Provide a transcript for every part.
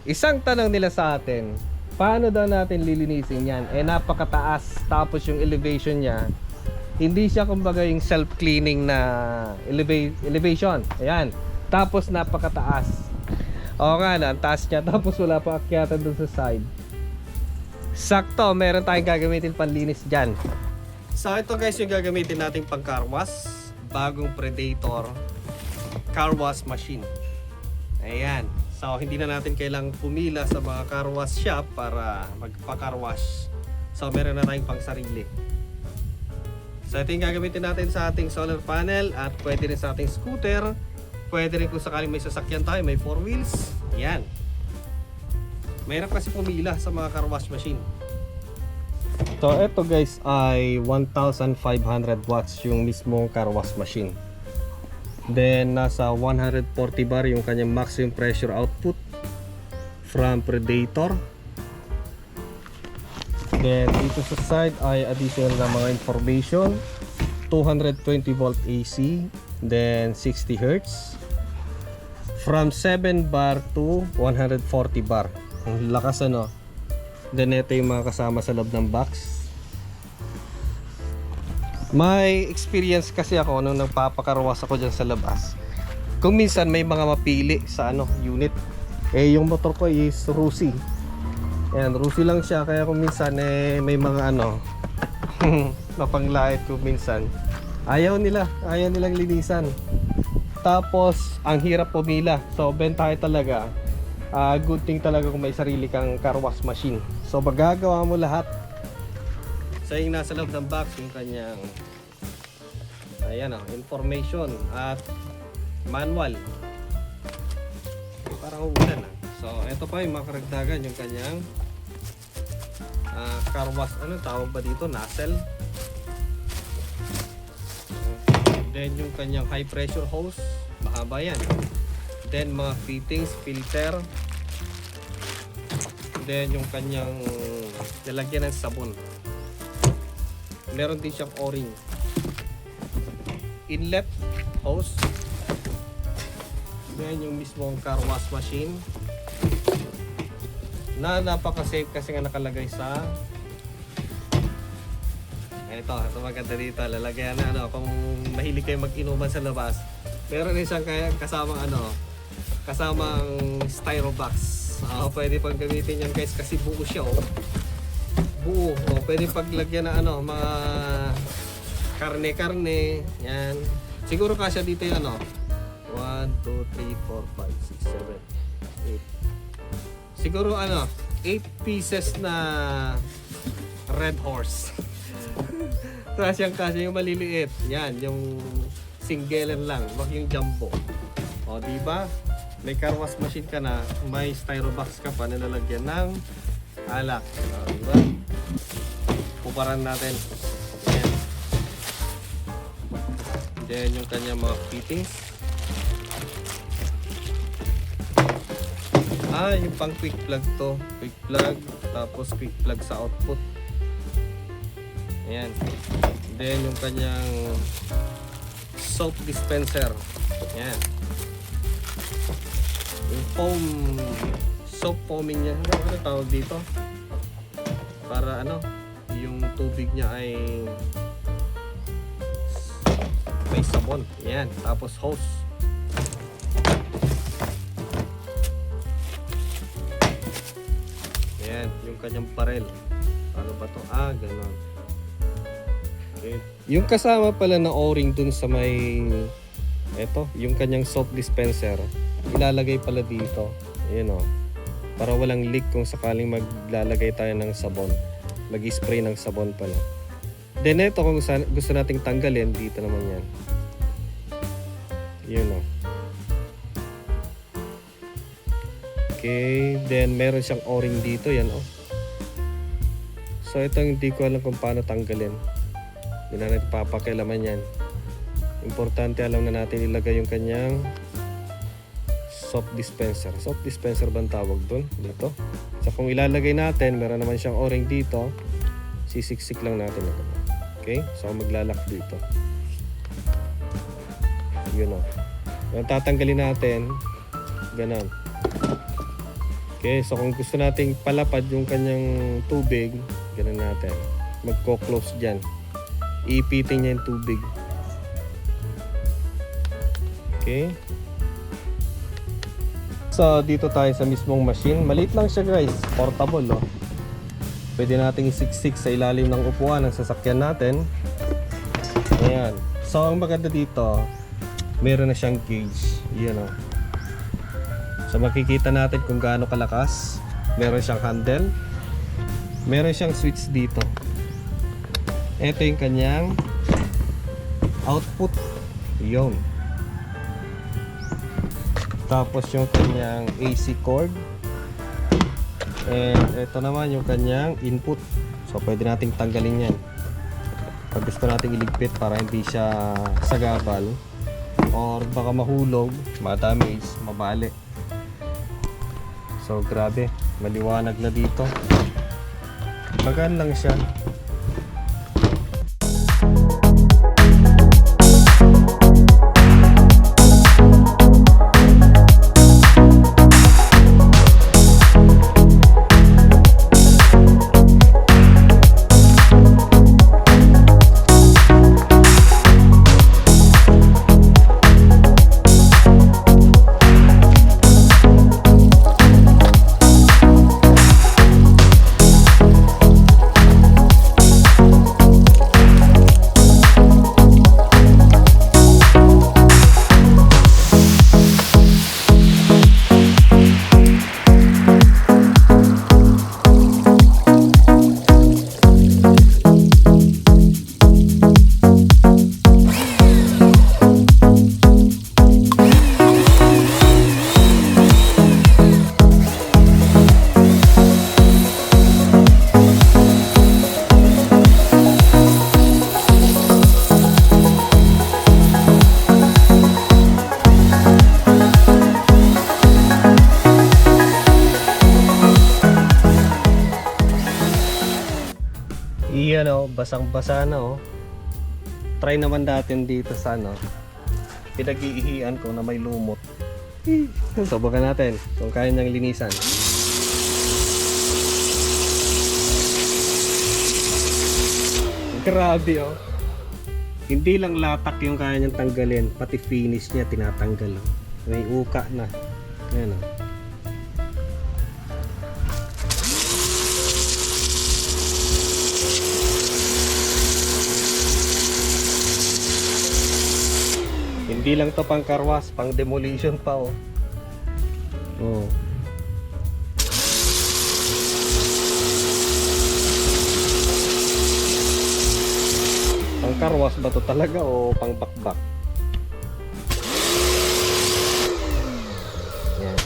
Isang tanong nila sa atin, paano daw natin lilinisin yan? Napakataas, tapos yung elevation niya, hindi siya kumbaga yung self-cleaning na elevation. Ayan, tapos napakataas. Oo nga na, ang taas niya, tapos wala pa akyatan dun sa side. Sakto, meron tayong gagamitin panlinis dyan. So ito guys yung gagamitin nating pang car wash. Bagong Predator car wash machine. Ayan. So hindi na natin kailangang pumila sa mga car wash shop para magpa-car wash. So meron na tayong pang sarili. So ito yung gagamitin natin sa ating solar panel at pwede rin sa ating scooter. Pwede rin kung sakaling may sasakyan tayo, may 4 wheels. Ayan. Mahirap kasi pumila sa mga car wash machine. So ito guys ay 1,500 watts yung mismong car wash machine. Then nasa 140 bar yung kanyang maximum pressure output from Predator. Then dito sa side ay additional na mga information. 220 volt AC, then 60 Hz. From 7 bar to 140 bar. Ang lakas ano. Then ito yung mga kasama sa loob ng box. May experience kasi ako nung nagpapakarwas ako dyan sa labas. Kung minsan may mga mapili sa unit. Yung motor ko is Rusi. Ayan, Rusi lang siya. Kaya kung minsan may mga mapanglait kung minsan. Ayaw nilang linisan. Tapos ang hirap pumila. So bentahe talaga. Good thing talaga kung may sarili kang car wash machine. So magagawa mo lahat. So yung nasa loob ng box yung kanyang information at manual. Parang ulan So ito pa yung makaragdagan yung kanyang car wash, tawag ba dito? Nozzle. Then yung kanyang high pressure hose, mahaba yan. Then mga fittings, filter. Then yung kanyang lalagyan ng sabon. Meron din siyang o-ring. Inlet hose. Then yung mismong car wash machine na napaka-safe kasi nga nakalagay sa ito maganda dito. Lalagyan na kung mahilig kayo mag-inuman sa labas. Meron din siyang kasamang kasamang styro box. Pwede pang gamitin yan guys kasi buo siya buo. Pwede paglagyan na mga karne yan. Siguro kasya dito yung 1, 2, 3, 4, 5, 6, 7, 8. Siguro 8 pieces na red horse. Kasya yung maliliit. Yan, yung singlean lang, wag yung jumbo. Diba? May car wash machine ka na, may styro box ka pa na lalagyan ng alak. Diba? Puparan natin. Yan. Then yung kanyang mga fittings. Yung pang quick plug to. Quick plug, tapos quick plug sa output. Ayan. Then yung kanyang soap dispenser. Ayan. Yung soap foaming niya. Ano tawag dito? Para yung tubig niya ay may sabon. Ayan. Tapos hose. Ayan. Yung kanyang barrel. Ano ba to? Ganon. Okay. Yung kasama pala na o-ring dun sa may yung kanyang soap dispenser, ilalagay pala dito. Ayan para walang leak kung sakaling maglalagay tayo ng sabon. Mag-spray ng sabon pala. Then ito kung gusto nating tanggalin, dito naman yan. Yun Okay, then meron siyang o-ring dito, yan So ito hindi ko alam kung paano tanggalin. Hindi na natin papakialaman yan. Importante alam na natin ilagay yung kanyang soap dispenser. Soap dispenser ba ang tawag dun? Dito. So kung ilalagay natin, meron naman siyang o-ring dito. Sisiksik lang natin ito. Okay? So maglalak dito. Yun Yung tatanggalin natin, ganon. Okay, so kung gusto nating palapad yung kanyang tubig, ganun natin. Magko-close dyan. Iipitin niya yung tubig. Okay. So, dito tayo sa mismong machine. Maliit lang siya guys. Portable, oh. Pwede nating isiksik sa ilalim ng upuan ng sasakyan natin. Ayan. So, ang maganda dito, meron na siyang gauge. Yan, oh. So, makikita natin kung gaano kalakas. Meron siyang handle. Meron siyang switch dito. Ito yung kanyang output. Yun. Tapos yung kanyang AC cord. And ito naman yung kanyang input. So pwede nating tanggalin yan pag gusto nating iligpit para hindi siya sagabal or baka mahulog, ma-damage, mabali. So grabe, maliwanag na dito. Magaan lang siya. Iyan oh, basang-basa na oh. Try naman natin dito sa ano, pinag-iihian ko na may lumot. Subukan natin kung kaya niyang linisan. Grabe oh. Hindi lang latak yung kaya niyang tanggalin, pati finish niya tinatanggal oh. May uka na. Ayan oh. Hindi lang to pang karwas, pang demolition pa oh. Oh. Pang karwas ba to talaga o pang bakbak? Yan.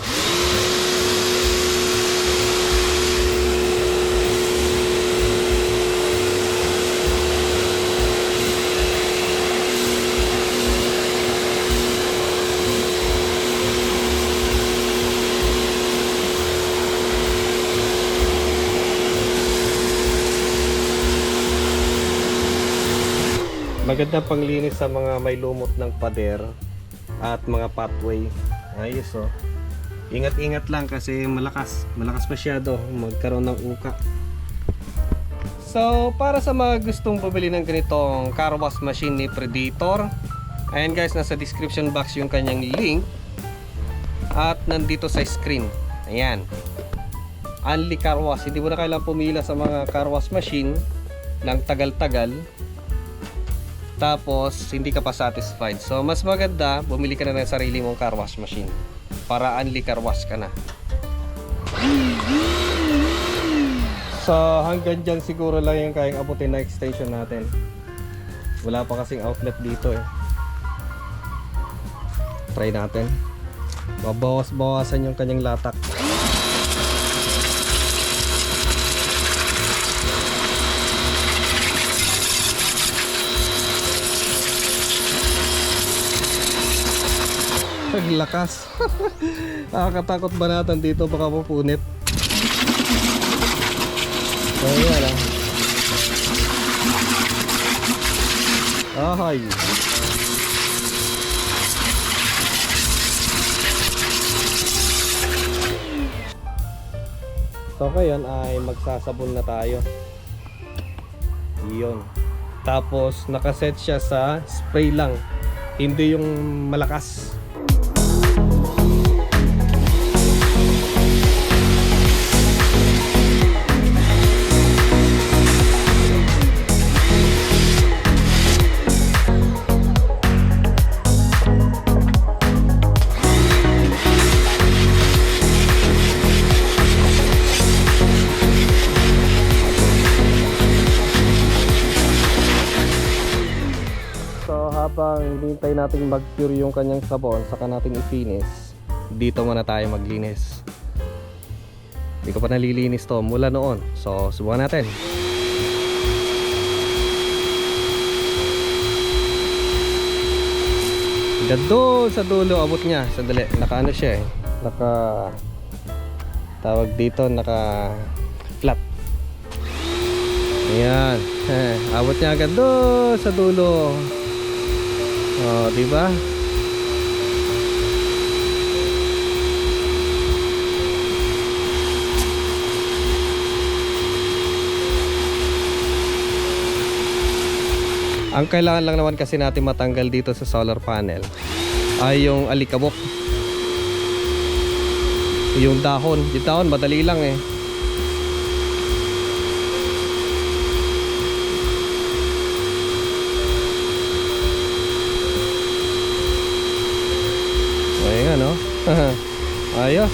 Maganda panglinis sa mga may lumot ng pader at mga pathway. Ayos oh. Ingat-ingat lang kasi malakas masyado magkaroon ng uka. So para sa mga gustong bumili ng ganitong car wash machine ni Predator, ayan guys, nasa description box yung kanyang link at nandito sa screen. Ayan, only car wash. Hindi mo na kailangang pumila sa mga car wash machine lang tagal-tagal tapos hindi ka pa satisfied. So mas maganda bumili ka na ng sarili mong car wash machine para only car wash ka na. So hanggang dyan siguro lang yung kayang abutin na extension natin. Wala pa kasing outlet dito eh. Try natin. Mabawas-bawasan yung kanyang latak. Lakas. Nakakatakot banatan dito, baka mapunit. Ayan ah. Ahay. So ngayon ay magsasabon na tayo. Iyon. Tapos nakaset siya sa spray lang, hindi yung malakas. Habang hinihintay natin mag-cure yung kanyang sabon, saka natin i-finish, dito muna tayo maglinis. Hindi ko pa nalilinis to mula noon, so subukan natin. Doon sa dulo, abot niya. Sandali, naka-ano siya eh, tawag dito, naka flat. Ayan, abot niya agad doon sa dulo. Oh, di ba? Ang kailangan lang naman kasi natin matanggal dito sa solar panel ay yung alikabok. Yung dahon madali lang eh. Ayan, no? Ayos.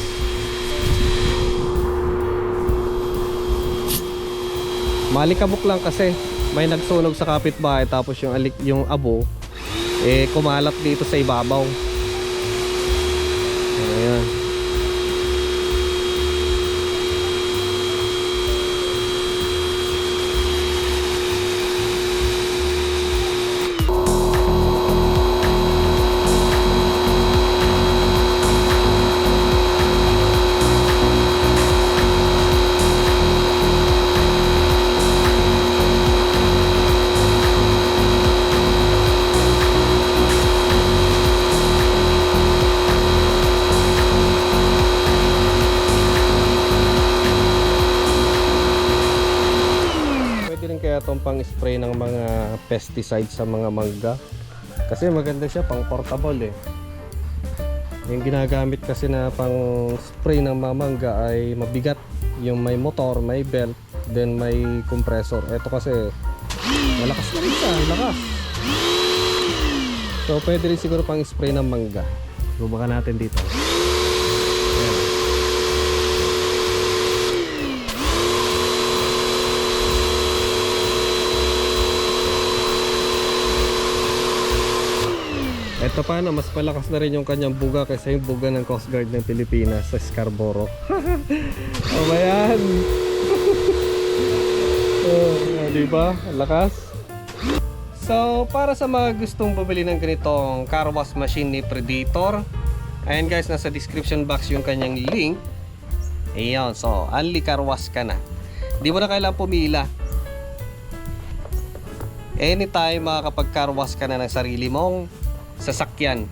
Malikabok lang kasi may nagsunog sa kapitbahay, tapos yung abo eh kumalat dito sa ibabaw. Ayan. Kaya itong pang spray ng mga pesticides sa mga mangga, kasi maganda siya, pang portable eh. Yung ginagamit kasi na pang spray ng mga mangga ay mabigat, yung may motor, may belt, then may compressor. Ito kasi malakas na rin siya, lakas. So pwede rin siguro pang spray ng mangga. Subukan natin dito. Ito paano, mas malakas na rin yung kanyang buga kaysa yung buga ng Coast Guard ng Pilipinas sa Scarborough. O ba yan? Diba? Lakas. So para sa mga gustong bumili ng ganitong car wash machine ni Predator, ayan guys, nasa description box yung kanyang link. Ayan, so only car wash ka na. Di mo na kailangan pumila. Anytime makakapag car wash ka na ng sarili mong sasakyan.